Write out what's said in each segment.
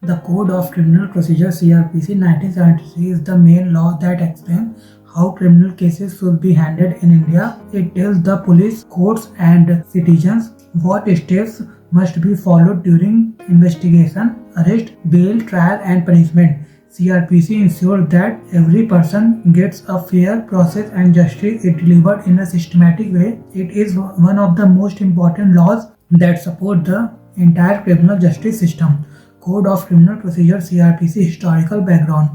The Code of Criminal Procedure (CRPC) 1973 is the main law that explains how criminal cases should be handled in India. It tells the police, courts, and citizens what steps must be followed during investigation, arrest, bail, trial, and punishment. CRPC ensures that every person gets a fair process and justice is delivered in a systematic way. It is one of the most important laws that support the entire criminal justice system. Code of Criminal Procedure (CRPC) Historical background.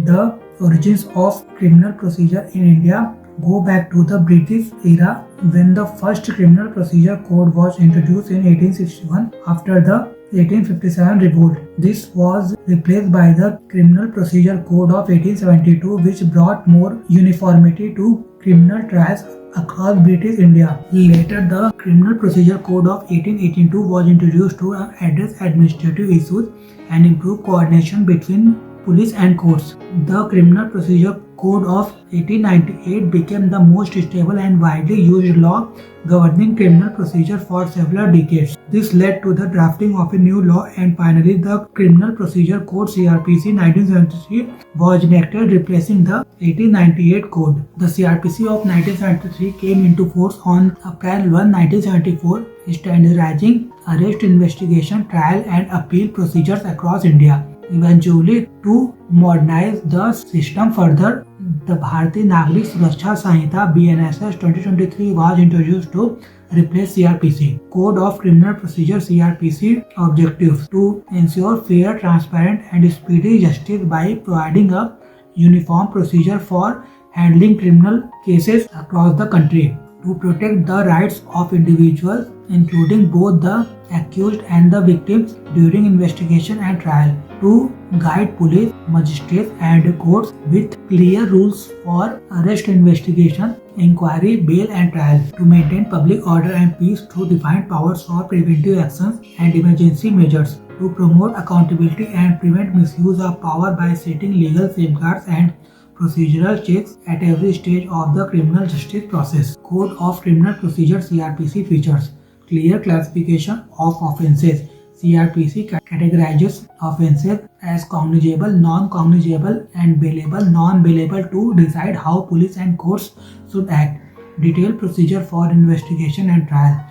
The origins of criminal procedure in India go back to the British era when the first criminal procedure code was introduced in 1861 after the 1857 revolt. This was replaced by the Criminal Procedure Code of 1872, which brought more uniformity to criminal trials across British India. Later, the Criminal Procedure Code of 1882 was introduced to address administrative issues and improve coordination between police and courts. The Criminal Procedure Code of 1898 became the most stable and widely used law governing criminal procedure for several decades. This led to the drafting of a new law, and finally the Criminal Procedure Code (CRPC) 1973 was enacted, replacing the 1898 code. The CRPC of 1973 came into force on April 1, 1974, standardizing arrest, investigation, trial and appeal procedures across India. Eventually, to modernize the system further, the Bharatiya Nagrik Suraksha Sanhita (BNSS) 2023 was introduced to replace CRPC. Code of Criminal Procedure (CRPC) objectives to ensure fair, transparent, and speedy justice by providing a uniform procedure for handling criminal cases across the country, to protect the rights of individuals, including both the accused and the victims during investigation and trial, to guide police, magistrates, and courts with clear rules for arrest, investigation, inquiry, bail, and trial, to maintain public order and peace through defined powers for preventive actions and emergency measures, to promote accountability and prevent misuse of power by setting legal safeguards and procedural checks at every stage of the criminal justice process. Code of Criminal Procedure (CRPC) features clear classification of offences. CRPC categorizes offences as cognizable, non-cognizable, and bailable, non-bailable to decide how police and courts should act. Detailed procedure for investigation and trial.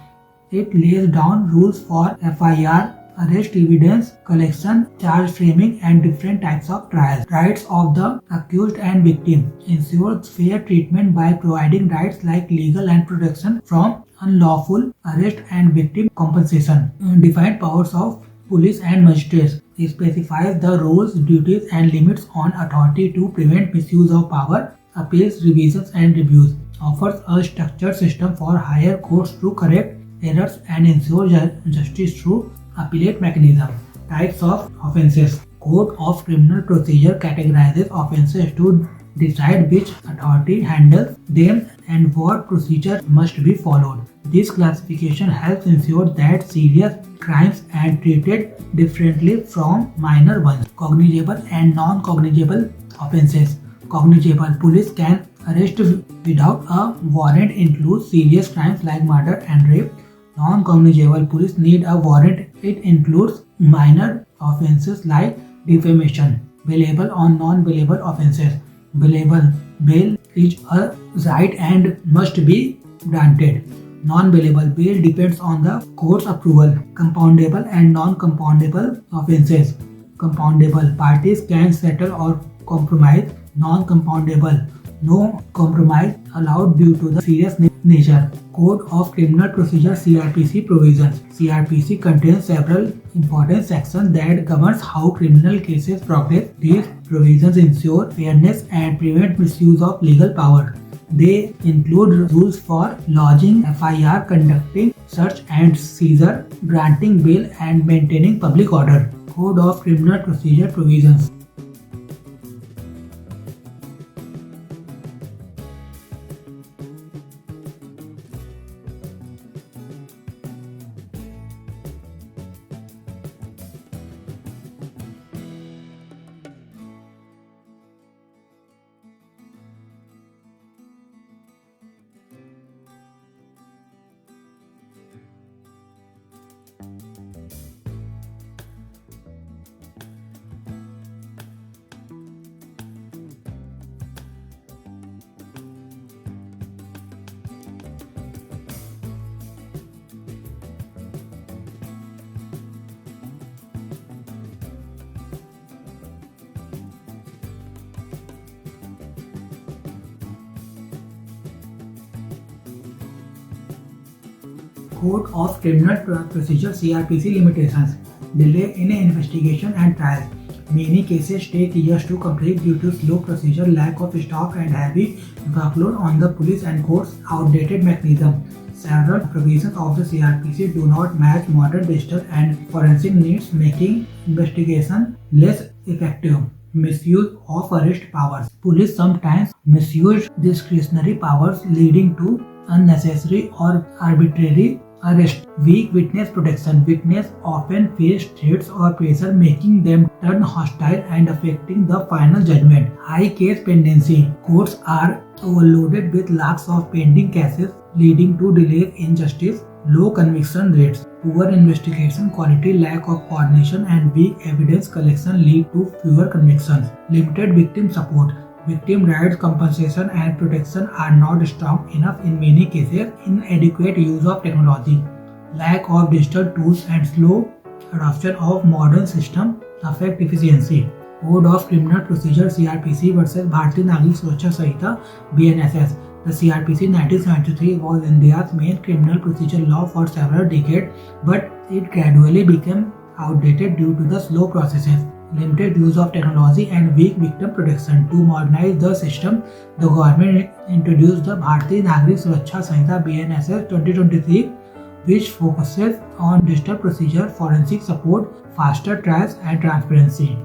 It lays down rules for FIR, arrest, evidence collection, charge framing, and different types of trials. Rights of the accused and victim. Ensures fair treatment by providing rights like legal and protection from unlawful arrest and victim compensation. Defined powers of police and magistrates. It specifies the roles, duties, and limits on authority to prevent misuse of power, appeals, revisions, and reviews. Offers a structured system for higher courts to correct errors and ensure justice through appellate mechanism. Types of offences. Code of Criminal Procedure categorizes offences to decide which authority handles them and what procedure must be followed. This classification helps ensure that serious crimes are treated differently from minor ones. Cognizable and non-cognizable offences. Cognizable. Police can arrest without a warrant includes serious crimes like murder and rape. Non-cognizable. Police need a warrant. It includes minor offences like defamation. Bailable on non-bailable offences. Bailable. Bail is a right and must be granted. Non-bailable. Bail depends on the court's approval. Compoundable and non-compoundable offences. Compoundable. Parties can settle or compromise. Non-compoundable. No compromise allowed due to the serious nature. Code of Criminal Procedure (CRPC) provisions. CRPC contains several important sections that governs how criminal cases progress. These provisions ensure fairness and prevent misuse of legal power. They include rules for lodging FIR, conducting search and seizure, granting bail, and maintaining public order. Code of Criminal Procedure provisions. Code of Criminal Procedure (CRPC) limitations. Delay in investigation and trial. Many cases take years to complete due to slow procedure, lack of staff, and heavy workload on the police and courts. Outdated mechanism. Several provisions of the CRPC do not match modern digital and forensic needs, making investigation less effective. Misuse of arrest powers. Police sometimes misuse discretionary powers, leading to unnecessary or arbitrary arrest. Weak witness protection. Witnesses often face threats or pressure, making them turn hostile and affecting the final judgment. High case pendency. Courts are overloaded with lakhs of pending cases, leading to delays in justice. Low conviction rates. Poor investigation quality, lack of coordination, and weak evidence collection lead to fewer convictions. Limited victim support. Victim rights, compensation, and protection are not strong enough in many cases. Inadequate use of technology. Lack of digital tools and slow adoption of modern systems affect efficiency. Code of Criminal Procedure (CRPC) versus Bharatiya Nagrik Suraksha Sanhita (BNSS). The CrPC 1973 was India's main criminal procedure law for several decades, but it gradually became outdated due to the slow processes, limited use of technology, and weak victim protection. To modernize the system, the government introduced the Bharatiya Nagrik Suraksha Sanhita (BNSS) 2023, which focuses on digital procedure, forensic support, faster trials, and transparency.